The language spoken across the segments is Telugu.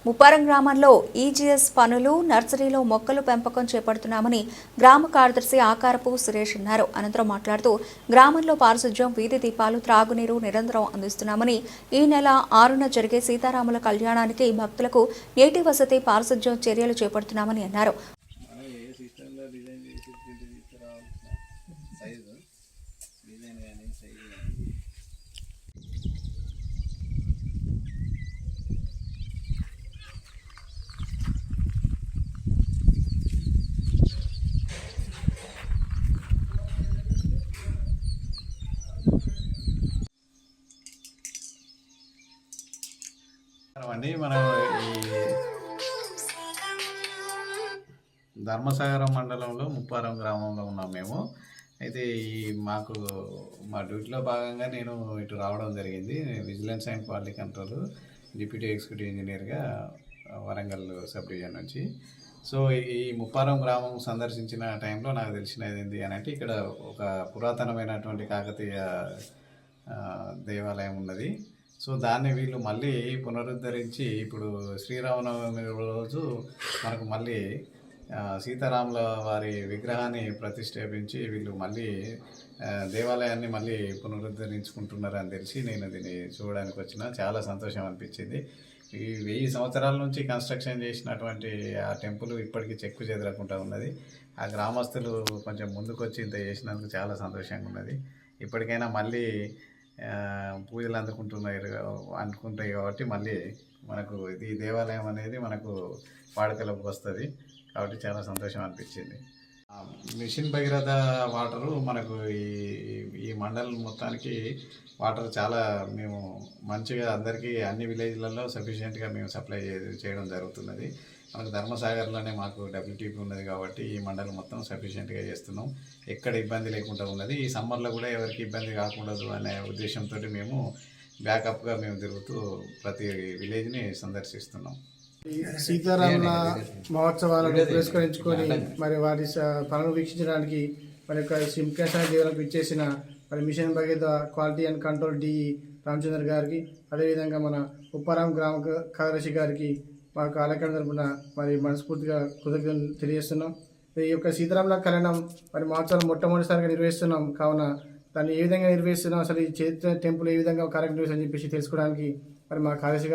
ముప్పారం గ్రామంలో ఈజీఎస్ పనులు, నర్సరీలో మొక్కలు పెంపకం చేపడుతున్నామని గ్రామ కార్యదర్శి ఆకారపు సురేష్ అన్నారు. అనంతరం మాట్లాడుతూ గ్రామంలో పారిశుధ్యం, వీధి దీపాలు, త్రాగునీరు నిరంతరం అందిస్తున్నామని, ఈ నెల 6న జరిగే సీతారాముల కళ్యాణానికి భక్తులకు నీటి వసతి, పారిశుధ్యం చర్యలు చేపడుతున్నామని అన్నారు. అండి మనం ఈ ధర్మసాగరం మండలంలో ముప్పారం గ్రామంలో ఉన్నాం మేము. అయితే మాకు మా డ్యూటీలో భాగంగా నేను ఇటు రావడం జరిగింది. Vigilance and quality control deputy executive ఇంజనీర్గా వరంగల్ సబ్ డివిజన్ నుంచి. సో ఈ ముప్పారం గ్రామం సందర్శించిన టైంలో నాకు తెలిసినది ఏంటి అని అంటే, ఇక్కడ ఒక పురాతనమైనటువంటి కాకతీయ దేవాలయం ఉన్నది. సో దాన్ని వీళ్ళు మళ్ళీ పునరుద్ధరించి ఇప్పుడు శ్రీరామనవమి రోజు మనకు మళ్ళీ సీతారాముల వారి విగ్రహాన్ని ప్రతిష్టాపించి వీళ్ళు మళ్ళీ దేవాలయాన్ని మళ్ళీ పునరుద్ధరించుకుంటున్నారని తెలిసి నేను దీన్ని చూడడానికి వచ్చిన. చాలా సంతోషం అనిపించింది. ఈ 1000 సంవత్సరాల నుంచి కన్స్ట్రక్షన్ చేసినటువంటి ఆ టెంపుల్ ఇప్పటికీ చెక్కు చెదరకుండా ఉన్నది. ఆ గ్రామస్తులు కొంచెం ముందుకు వచ్చి ఇంత చేసినందుకు చాలా సంతోషంగా ఉన్నది. ఇప్పటికైనా మళ్ళీ పూజలు అనుకుంటాయి కాబట్టి మళ్ళీ మనకు ఈ దేవాలయం అనేది మనకు వాడుకలోకి వస్తుంది కాబట్టి చాలా సంతోషం అనిపించింది. మిషన్ భగీరథ వాటరు మనకు ఈ మండలం మొత్తానికి వాటర్ చాలా మేము మంచిగా అందరికీ అన్ని విలేజ్లలో సఫిషియెంట్గా మేము సప్లై చేయడం జరుగుతున్నది. మనకు ధర్మసాగర్లోనే మాకు WTP ఉన్నది కాబట్టి ఈ మండలం మొత్తం సఫిషియెంట్గా చేస్తున్నాం. ఎక్కడ ఇబ్బంది లేకుండా ఉన్నది. ఈ సమ్మర్లో కూడా ఎవరికి ఇబ్బంది కాకూడదు అనే ఉద్దేశంతో మేము బ్యాకప్గా మేము తిరుగుతూ ప్రతి విలేజ్ని సందర్శిస్తున్నాం. సీతారాముల మహోత్సవాలను పురస్కరించుకొని మరి వారి పనులు వీక్షించడానికి మరి యొక్క ముఖ్య దేవులకు ఇచ్చేసిన మరి mission Bhagiratha quality and control DE Ramachandra గారికి, అదేవిధంగా మన ఉప్పారాం గ్రామ కార్యదర్శి గారికి మా కార్యక్రమం తరపున మరి మనస్ఫూర్తిగా కృతజ్ఞతలు తెలియజేస్తున్నాం. ఈ యొక్క సీతారాముల కళ్యాణం మరి మహోత్సవం మొట్టమొదటిసారిగా నిర్వహిస్తున్నాం కావున దాన్ని ఏ విధంగా నిర్వహిస్తున్నాం, అసలు ఈ చైత్ర టెంపుల్ ఏ విధంగా కార్యక్రమం నిర్వహించని చెప్పేసి తెలుసుకోవడానికి మరి మా కార్యదర్శి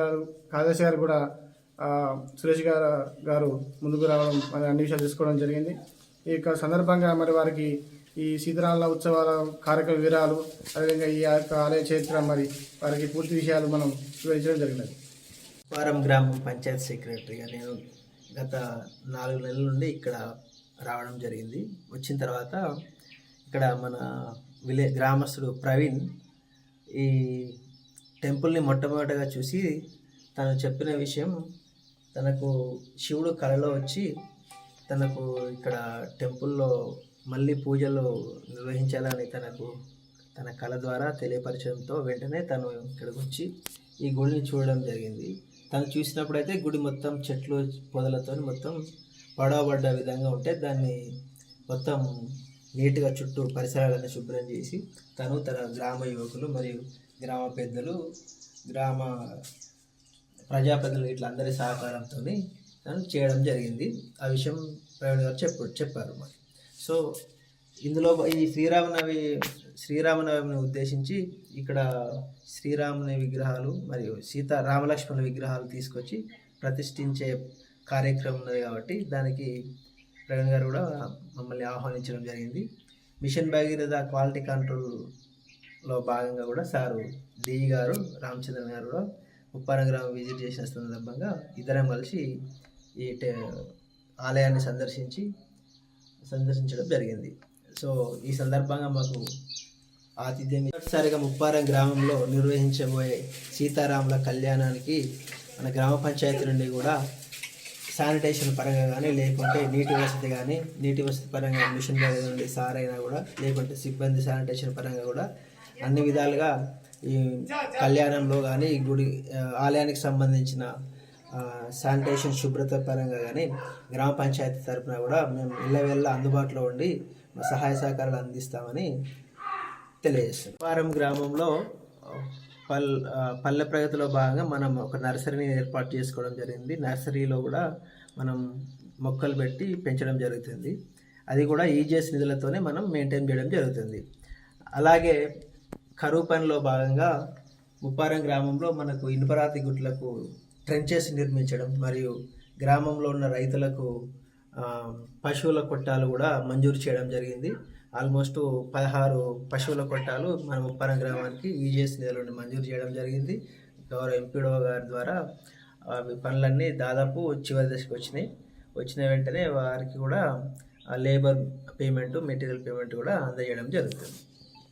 గారు కూడా సురేష్ గారు ముందుకు రావడం మరి అన్ని విషయాలు తెలుసుకోవడం జరిగింది. ఈ యొక్క సందర్భంగా మరి వారికి ఈ సీతారాముల ఉత్సవాల కార్యక్రమ వివరాలు, అదేవిధంగా ఈ యొక్క ఆలయ చరిత్ర మరి వారికి పూర్తి విషయాలు మనం వివరించడం జరిగినది. ముప్పారం గ్రామం పంచాయత్ సెక్రటరీగా నేను గత 4 నెలల నుండి ఇక్కడ రావడం జరిగింది. వచ్చిన తర్వాత ఇక్కడ మన గ్రామస్తుడు ప్రవీణ్ ఈ టెంపుల్ని మొట్టమొదటిగా చూసి తను చెప్పిన విషయం, తనకు శివుడు కళలో వచ్చి తనకు ఇక్కడ టెంపుల్లో మళ్ళీ పూజలు నిర్వహించాలని తన కళ ద్వారా తెలియపరచడంతో వెంటనే తను ఇక్కడికి వచ్చి ఈ గుడిని చూడడం జరిగింది. తను చూసినప్పుడైతే గుడి మొత్తం చెట్లు పొదలతో మొత్తం పడవబడ్డ విధంగా ఉంటే దాన్ని మొత్తం నీట్గా చుట్టూ పరిసరాలను శుభ్రం చేసి తన గ్రామ యువకులు మరియు గ్రామ పెద్దలు, గ్రామ ప్రజాప్రతినిధులు ఇట్లా అందరి సహకారంతో తను చేయడం జరిగింది. ఆ విషయం ప్రవీణ్ గారు చెప్పారు మరి. సో ఇందులో ఈ శ్రీరామనవమిని ఉద్దేశించి ఇక్కడ శ్రీరాముని విగ్రహాలు మరియు రామలక్ష్మణ విగ్రహాలు తీసుకొచ్చి ప్రతిష్ఠించే కార్యక్రమం ఉన్నది కాబట్టి దానికి ప్రవీణ్ గారు కూడా మమ్మల్ని ఆహ్వానించడం జరిగింది. మిషన్ భగీరథ క్వాలిటీ కంట్రోల్లో భాగంగా కూడా సారు DE గారు రామచంద్రన్ గారు కూడా ముప్పారం గ్రామం విజిట్ చేసిన సందర్భంగా ఇద్దరం కలిసి ఈ ఆలయాన్ని సందర్శించడం జరిగింది. సో ఈ సందర్భంగా మాకు ఆతిథ్యం మొదటిసారిగా ముప్పారం గ్రామంలో నిర్వహించబోయే సీతారాముల కళ్యాణానికి మన గ్రామ పంచాయతీ నుండి కూడా శానిటేషన్ పరంగా కానీ, లేకుంటే నీటి వసతి పరంగా మిషన్ భగీరథ నుండి సార్ అయినా కూడా, లేకుంటే సిబ్బంది శానిటేషన్ పరంగా కూడా అన్ని విధాలుగా ఈ కళ్యాణంలో కానీ ఈ గుడి ఆలయానికి సంబంధించిన శానిటేషన్ శుభ్రత పరంగా కానీ గ్రామ పంచాయతీ తరఫున కూడా మేము ఇళ్ళవేళ్ళ అందుబాటులో ఉండి మా సహాయ సహకారాలు అందిస్తామని తెలియజేస్తాం. ముప్పారం గ్రామంలో పల్లె ప్రగతిలో భాగంగా మనం ఒక నర్సరీని ఏర్పాటు చేసుకోవడం జరిగింది. నర్సరీలో కూడా మనం మొక్కలు పెట్టి పెంచడం జరుగుతుంది. అది కూడా ఈజీఎస్ నిధులతోనే మనం మెయింటైన్ చేయడం జరుగుతుంది. అలాగే కరువు పనిలో భాగంగా ముప్పారం గ్రామంలో మనకు ఇనుపరాతి గుట్లకు ట్రెంచెస్ నిర్మించడం మరియు గ్రామంలో ఉన్న రైతులకు పశువుల కొట్టాలు కూడా మంజూరు చేయడం జరిగింది. ఆల్మోస్ట్ 16 పశువుల కొట్టాలు మన ముప్పారం గ్రామానికి ఈజీఎస్ నిధుల నుండి మంజూరు చేయడం జరిగింది. గౌరవ ఎంపీడో గారి ద్వారా అవి పనులన్నీ దాదాపు చివరి దశకు వచ్చిన వెంటనే వారికి కూడా లేబర్ పేమెంట్, మెటీరియల్ పేమెంట్ కూడా అందజేయడం జరుగుతుంది.